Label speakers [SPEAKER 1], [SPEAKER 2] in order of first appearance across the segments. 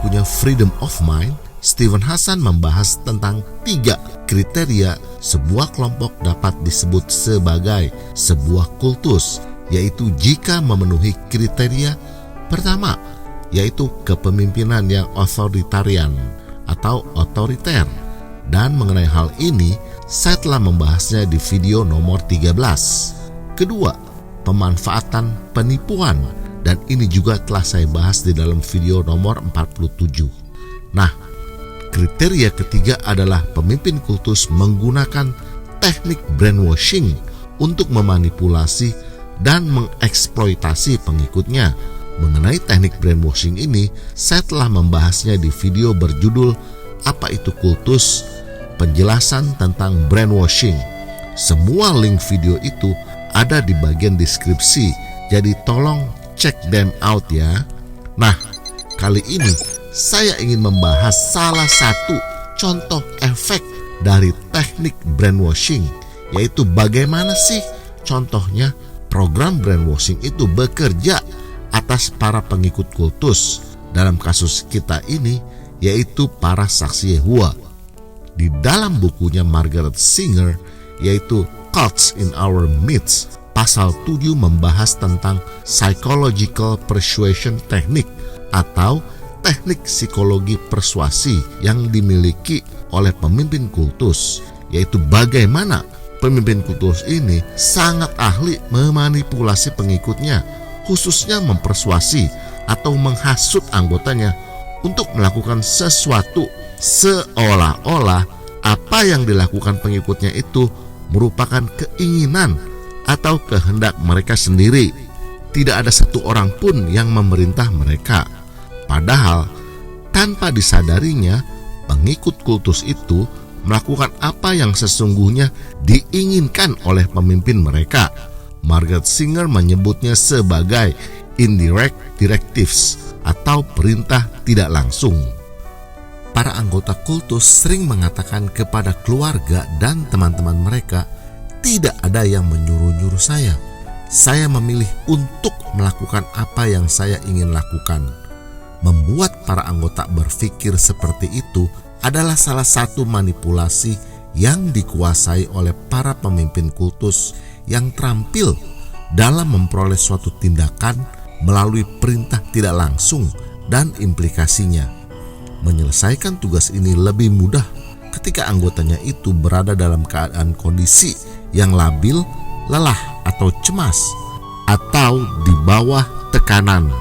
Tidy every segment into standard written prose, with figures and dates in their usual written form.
[SPEAKER 1] bukunya Freedom of Mind, Steven Hassan membahas tentang 3 kriteria sebuah kelompok dapat disebut sebagai sebuah kultus, yaitu jika memenuhi kriteria pertama, yaitu kepemimpinan yang authoritarian atau otoriter. Dan mengenai hal ini, saya telah membahasnya di video nomor 13. Kedua, pemanfaatan penipuan, dan ini juga telah saya bahas di dalam video nomor 47. Nah, kriteria ketiga adalah pemimpin kultus menggunakan teknik brainwashing untuk memanipulasi dan mengeksploitasi pengikutnya. Mengenai teknik brainwashing ini, saya telah membahasnya di video berjudul Apa itu Kultus? Penjelasan tentang brainwashing. Semua link video itu ada di bagian deskripsi, jadi tolong check them out ya. Nah, kali ini saya ingin membahas salah satu contoh efek dari teknik brainwashing, yaitu bagaimana sih contohnya program brainwashing itu bekerja atas para pengikut kultus. Dalam kasus kita ini, yaitu para saksi Yehova. Di dalam bukunya Margaret Singer, yaitu Cults in Our Midst, pasal 7 membahas tentang psychological persuasion technique atau teknik psikologi persuasi yang dimiliki oleh pemimpin kultus, yaitu bagaimana pemimpin kultus ini sangat ahli memanipulasi pengikutnya, khususnya mempersuasi atau menghasut anggotanya untuk melakukan sesuatu seolah-olah apa yang dilakukan pengikutnya itu merupakan keinginan atau kehendak mereka sendiri. Tidak ada satu orang pun yang memerintah mereka. Padahal tanpa disadarinya, pengikut kultus itu melakukan apa yang sesungguhnya diinginkan oleh pemimpin mereka. Margaret Singer menyebutnya sebagai indirect directives atau perintah tidak langsung. Para anggota kultus sering mengatakan kepada keluarga dan teman-teman mereka, tidak ada yang menyuruh-nyuruh saya. Saya memilih untuk melakukan apa yang saya ingin lakukan. Membuat para anggota berpikir seperti itu adalah salah satu manipulasi yang dikuasai oleh para pemimpin kultus yang terampil dalam memperoleh suatu tindakan melalui perintah tidak langsung dan implikasinya. Menyelesaikan tugas ini lebih mudah ketika anggotanya itu berada dalam keadaan kondisi yang labil, lelah atau cemas, atau di bawah tekanan.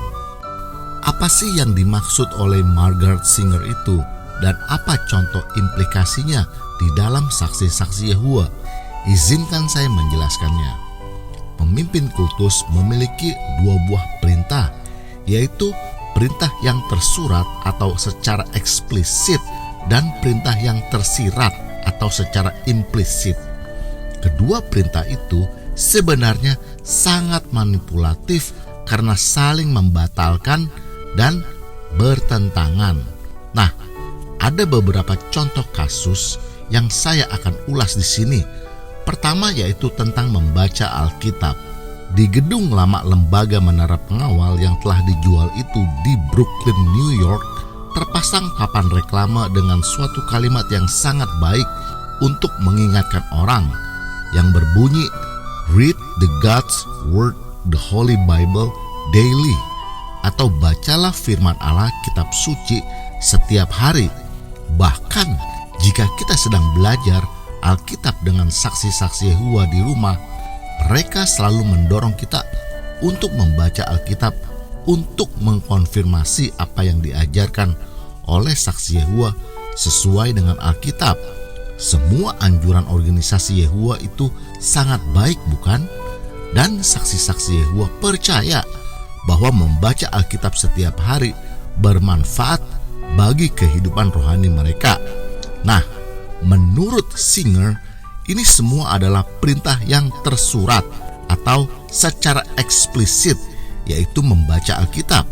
[SPEAKER 1] Apa sih yang dimaksud oleh Margaret Singer itu, dan apa contoh implikasinya di dalam saksi-saksi Yehova? Izinkan saya menjelaskannya. Pemimpin kultus memiliki 2 buah perintah, yaitu perintah yang tersurat atau secara eksplisit dan perintah yang tersirat atau secara implisit. Kedua perintah itu sebenarnya sangat manipulatif karena saling membatalkan dan bertentangan. Nah, ada beberapa contoh kasus yang saya akan ulas di sini. Pertama yaitu tentang membaca Alkitab. Di gedung lama lembaga menara pengawal yang telah dijual itu di Brooklyn, New York, terpasang papan reklame dengan suatu kalimat yang sangat baik untuk mengingatkan orang yang berbunyi, "Read the God's Word, the Holy Bible, daily," atau bacalah firman Allah, kitab suci, setiap hari. Bahkan jika kita sedang belajar Alkitab dengan saksi-saksi Yehova di rumah, mereka selalu mendorong kita untuk membaca Alkitab untuk mengkonfirmasi apa yang diajarkan oleh saksi Yehova sesuai dengan Alkitab. Semua anjuran organisasi Yehova itu sangat baik, bukan? Dan saksi-saksi Yehova percaya bahwa membaca Alkitab setiap hari bermanfaat bagi kehidupan rohani mereka. Nah, menurut Singer, ini semua adalah perintah yang tersurat atau secara eksplisit, yaitu membaca Alkitab.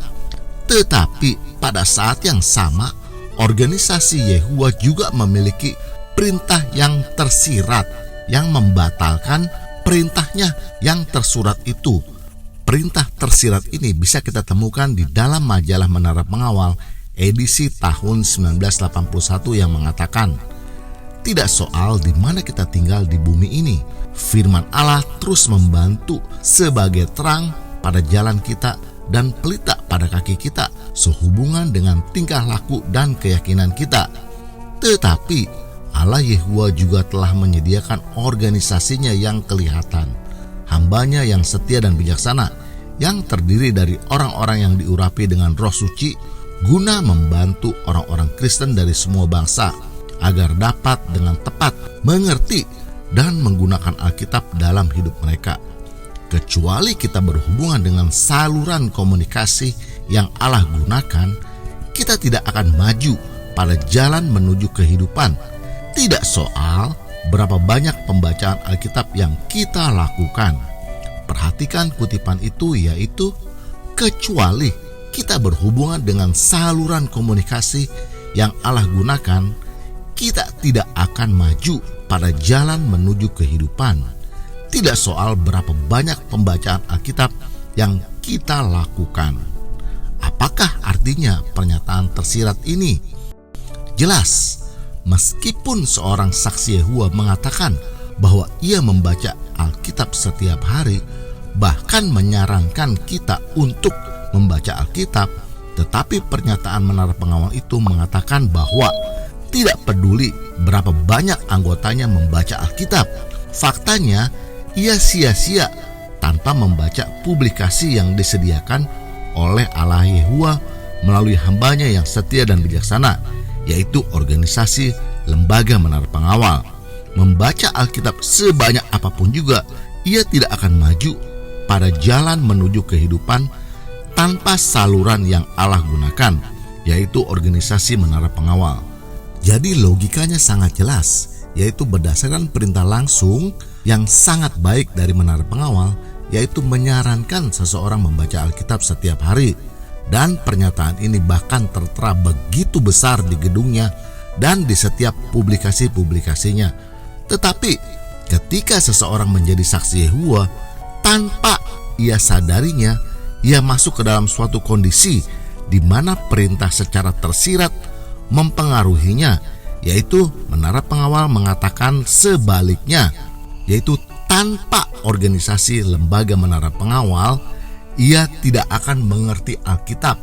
[SPEAKER 1] Tetapi pada saat yang sama, organisasi Yehova juga memiliki perintah yang tersirat yang membatalkan perintahnya yang tersurat itu. Perintah tersirat ini bisa kita temukan di dalam majalah Menara Pengawal edisi tahun 1981 yang mengatakan, tidak soal di mana kita tinggal di bumi ini, firman Allah terus membantu sebagai terang pada jalan kita dan pelita pada kaki kita, sehubungan dengan tingkah laku dan keyakinan kita. Tetapi Allah Yehuwa juga telah menyediakan organisasinya yang kelihatan, hambanya yang setia dan bijaksana, yang terdiri dari orang-orang yang diurapi dengan Roh Suci, guna membantu orang-orang Kristen dari semua bangsa agar dapat dengan tepat mengerti dan menggunakan Alkitab dalam hidup mereka. Kecuali kita berhubungan dengan saluran komunikasi yang Allah gunakan, kita tidak akan maju pada jalan menuju kehidupan. Tidak soal berapa banyak pembacaan Alkitab yang kita lakukan. Perhatikan kutipan itu, yaitu kecuali kita berhubungan dengan saluran komunikasi yang Allah gunakan, kita tidak akan maju pada jalan menuju kehidupan. Tidak soal berapa banyak pembacaan Alkitab yang kita lakukan. Apakah artinya pernyataan tersirat ini? Jelas, meskipun seorang saksi Yehuwa mengatakan bahwa ia membaca Alkitab setiap hari, bahkan menyarankan kita untuk membaca Alkitab, tetapi pernyataan Menara Pengawal itu mengatakan bahwa tidak peduli berapa banyak anggotanya membaca Alkitab, faktanya ia sia-sia tanpa membaca publikasi yang disediakan oleh Allah Yehuwa melalui hambanya yang setia dan bijaksana, yaitu organisasi Lembaga Menara Pengawal. Membaca Alkitab sebanyak apapun juga, ia tidak akan maju pada jalan menuju kehidupan tanpa saluran yang Allah gunakan, yaitu organisasi Menara Pengawal. Jadi logikanya sangat jelas, yaitu berdasarkan perintah langsung yang sangat baik dari Menara Pengawal, yaitu menyarankan seseorang membaca Alkitab setiap hari. Dan pernyataan ini bahkan tertera begitu besar di gedungnya dan di setiap publikasi-publikasinya. Tetapi ketika seseorang menjadi saksi Yehuwa, tanpa ia sadarinya, ia masuk ke dalam suatu kondisi di mana perintah secara tersirat mempengaruhinya, yaitu Menara Pengawal mengatakan sebaliknya, yaitu tanpa organisasi Lembaga Menara Pengawal, ia tidak akan mengerti Alkitab,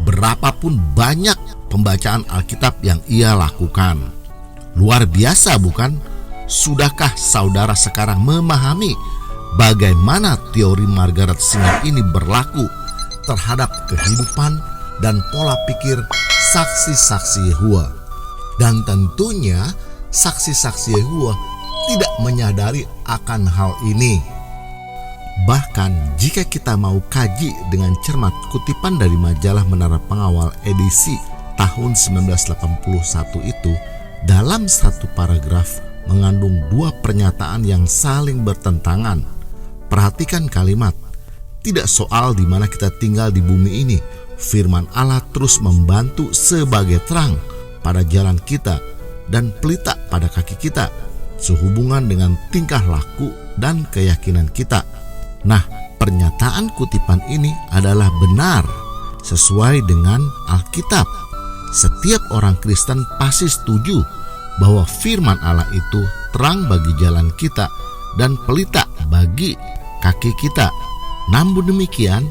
[SPEAKER 1] berapapun banyak pembacaan Alkitab yang ia lakukan. Luar biasa, bukan? Sudahkah saudara sekarang memahami bagaimana teori Margaret Singer ini berlaku terhadap kehidupan dan pola pikir saksi-saksi Yehuwa? Dan tentunya saksi-saksi Yehuwa tidak menyadari akan hal ini. Bahkan jika kita mau kaji dengan cermat kutipan dari majalah Menara Pengawal edisi tahun 1981 itu, dalam satu paragraf mengandung dua pernyataan yang saling bertentangan. Perhatikan kalimat, tidak soal di mana kita tinggal di bumi ini, firman Allah terus membantu sebagai terang pada jalan kita dan pelita pada kaki kita, sehubungan dengan tingkah laku dan keyakinan kita. Nah, pernyataan kutipan ini adalah benar sesuai dengan Alkitab. Setiap orang Kristen pasti setuju bahwa firman Allah itu terang bagi jalan kita dan pelita bagi kaki kita. Namun demikian,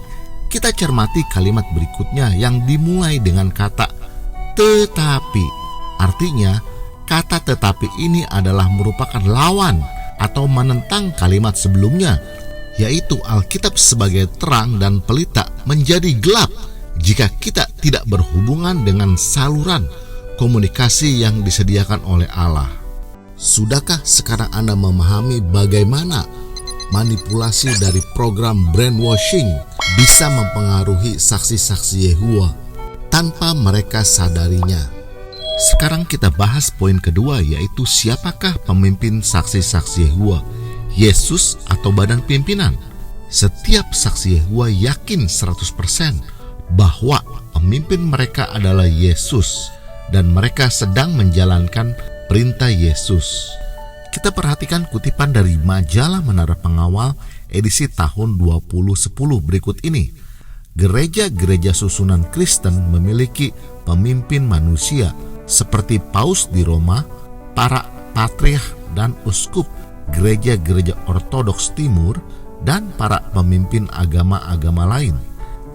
[SPEAKER 1] kita cermati kalimat berikutnya yang dimulai dengan kata tetapi. Artinya, kata tetapi ini adalah merupakan lawan atau menentang kalimat sebelumnya, yaitu Alkitab sebagai terang dan pelita menjadi gelap jika kita tidak berhubungan dengan saluran komunikasi yang disediakan oleh Allah. Sudahkah sekarang Anda memahami bagaimana manipulasi dari program brainwashing bisa mempengaruhi saksi-saksi Yehuwa tanpa mereka sadarinya? Sekarang kita bahas poin kedua, yaitu siapakah pemimpin saksi-saksi Yehuwa, Yesus atau badan pimpinan? Setiap saksi Yehuwa yakin 100% bahwa pemimpin mereka adalah Yesus dan mereka sedang menjalankan perintah Yesus. Kita perhatikan kutipan dari majalah Menara Pengawal edisi tahun 2010 berikut ini. gereja-gereja susunan Kristen memiliki pemimpin manusia seperti paus di Roma, para patriark dan uskup gereja-gereja ortodoks timur, dan para pemimpin agama-agama lain.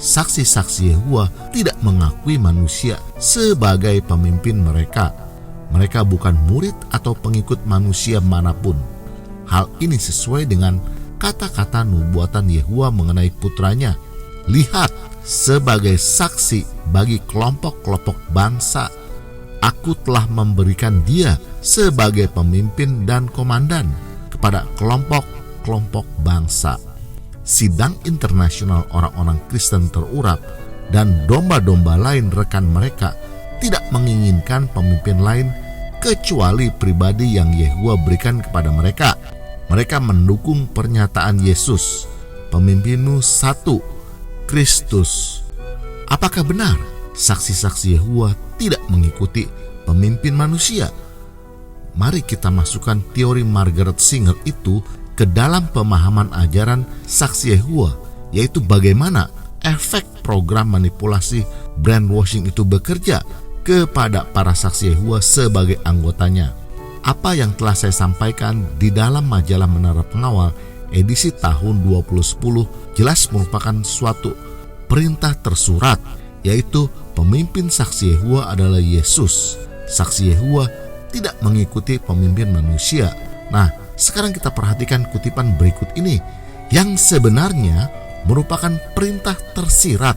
[SPEAKER 1] Saksi-saksi Yehova tidak mengakui manusia sebagai pemimpin mereka. Mereka bukan murid atau pengikut manusia manapun. Hal ini sesuai dengan kata-kata nubuatan Yehova mengenai putranya. Lihat, sebagai saksi bagi kelompok-kelompok bangsa, Aku telah memberikan dia sebagai pemimpin dan komandan kepada kelompok-kelompok bangsa. Sidang internasional orang-orang Kristen terurap dan domba-domba lain rekan mereka tidak menginginkan pemimpin lain kecuali pribadi yang Yehova berikan kepada mereka. Mereka mendukung pernyataan Yesus, pemimpinmu satu, Kristus. Apakah benar saksi-saksi Yehova tidak mengikuti pemimpin manusia? Mari kita masukkan teori Margaret Singer itu ke dalam pemahaman ajaran saksi Yehova, yaitu bagaimana efek program manipulasi brainwashing itu bekerja kepada para saksi Yehova sebagai anggotanya. Apa yang telah saya sampaikan di dalam majalah Menara Pengawal edisi tahun 2010 jelas merupakan suatu perintah tersurat, yaitu pemimpin saksi Yehova adalah Yesus. Saksi Yehova tidak mengikuti pemimpin manusia. Nah, sekarang kita perhatikan kutipan berikut ini yang sebenarnya merupakan perintah tersirat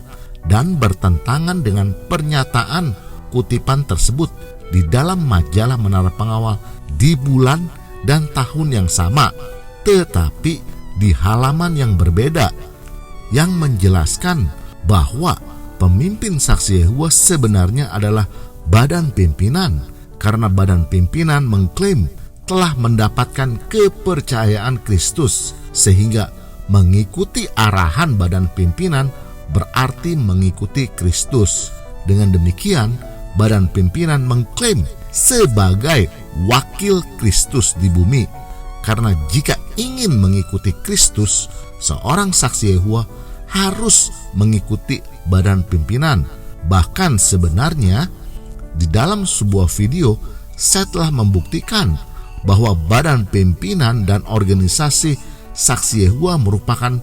[SPEAKER 1] dan bertentangan dengan pernyataan kutipan tersebut di dalam majalah Menara Pengawal di bulan dan tahun yang sama, tetapi di halaman yang berbeda, yang menjelaskan bahwa pemimpin saksi Yehova sebenarnya adalah badan pimpinan, karena badan pimpinan mengklaim telah mendapatkan kepercayaan Kristus, sehingga mengikuti arahan badan pimpinan berarti mengikuti Kristus. Dengan demikian, badan pimpinan mengklaim sebagai wakil Kristus di bumi. Karena jika ingin mengikuti Kristus, seorang saksi Yehova harus mengikuti badan pimpinan. Bahkan sebenarnya di dalam sebuah video saya telah membuktikan bahwa badan pimpinan dan organisasi saksi Yehova merupakan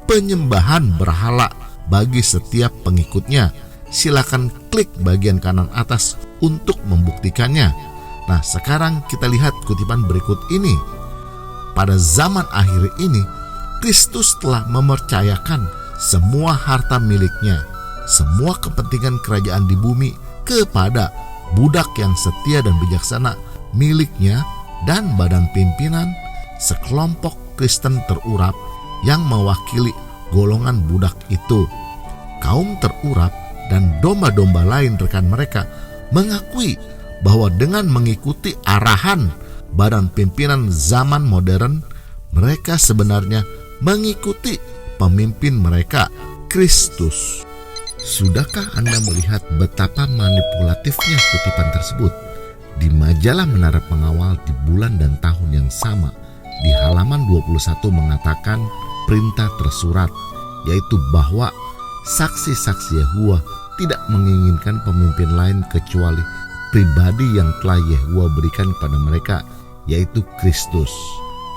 [SPEAKER 1] penyembahan berhala bagi setiap pengikutnya. Silakan klik bagian kanan atas untuk membuktikannya. Nah, sekarang kita lihat kutipan berikut ini. Pada zaman akhir ini, Kristus telah mempercayakan semua harta miliknya, semua kepentingan kerajaan di bumi kepada budak yang setia dan bijaksana miliknya, dan badan pimpinan sekelompok Kristen terurap yang mewakili golongan budak itu. Kaum terurap dan domba-domba lain rekan mereka mengakui bahwa dengan mengikuti arahan badan pimpinan zaman modern, mereka sebenarnya mengikuti pemimpin mereka, Kristus. Sudahkah Anda melihat betapa manipulatifnya kutipan tersebut? Di majalah Menara Pengawal di bulan dan tahun yang sama, di halaman 21 mengatakan perintah tersurat, yaitu bahwa saksi-saksi Yehova tidak menginginkan pemimpin lain kecuali pribadi yang telah Yehova berikan kepada mereka, yaitu Kristus.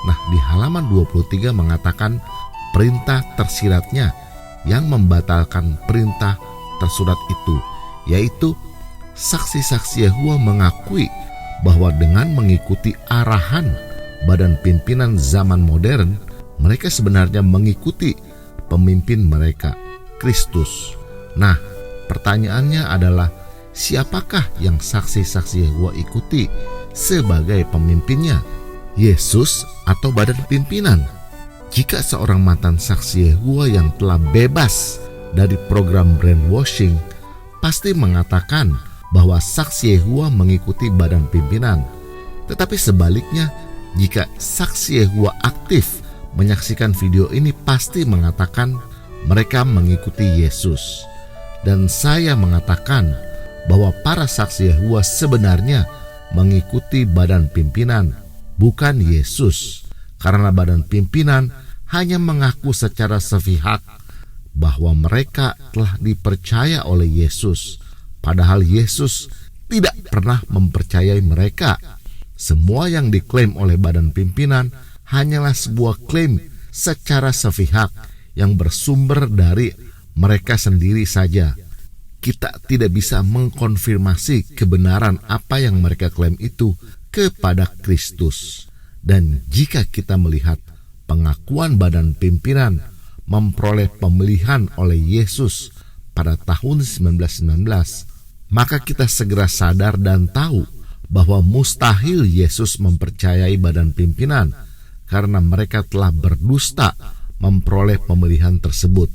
[SPEAKER 1] Nah, di halaman 23 mengatakan perintah tersiratnya yang membatalkan perintah tersurat itu, yaitu saksi-saksi Yehova mengakui bahwa dengan mengikuti arahan badan pimpinan zaman modern, mereka sebenarnya mengikuti pemimpin mereka, Kristus. Nah, pertanyaannya adalah, siapakah yang saksi-saksi Yehova ikuti sebagai pemimpinnya? Yesus atau badan pimpinan? Jika seorang mantan saksi Yehova yang telah bebas dari program brainwashing pasti mengatakan bahwa saksi Yehova mengikuti badan pimpinan. Tetapi sebaliknya, jika saksi Yehova aktif menyaksikan video ini pasti mengatakan mereka mengikuti Yesus. Dan saya mengatakan bahwa para saksi Yehova sebenarnya mengikuti badan pimpinan, bukan Yesus. Karena badan pimpinan hanya mengaku secara sepihak bahwa mereka telah dipercaya oleh Yesus, padahal Yesus tidak pernah mempercayai mereka. Semua yang diklaim oleh badan pimpinan hanyalah sebuah klaim secara sepihak yang bersumber dari mereka sendiri saja. Kita tidak bisa mengkonfirmasi kebenaran apa yang mereka klaim itu kepada Kristus. Dan jika kita melihat pengakuan badan pimpinan memperoleh pemilihan oleh Yesus pada tahun 1919, maka kita segera sadar dan tahu bahwa mustahil Yesus mempercayai badan pimpinan karena mereka telah berdusta memperoleh pemilihan tersebut.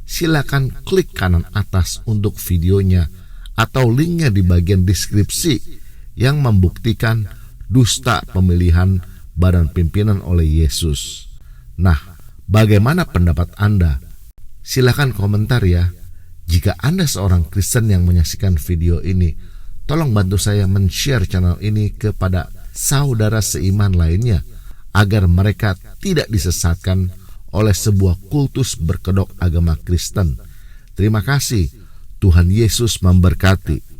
[SPEAKER 1] Silakan klik kanan atas untuk videonya atau linknya di bagian deskripsi yang membuktikan dusta pemilihan badan pimpinan oleh Yesus. Nah, bagaimana pendapat Anda? Silakan komentar ya. Jika Anda seorang Kristen yang menyaksikan video ini, tolong bantu saya men-share channel ini kepada saudara seiman lainnya agar mereka tidak disesatkan oleh sebuah kultus berkedok agama Kristen. Terima kasih. Tuhan Yesus memberkati.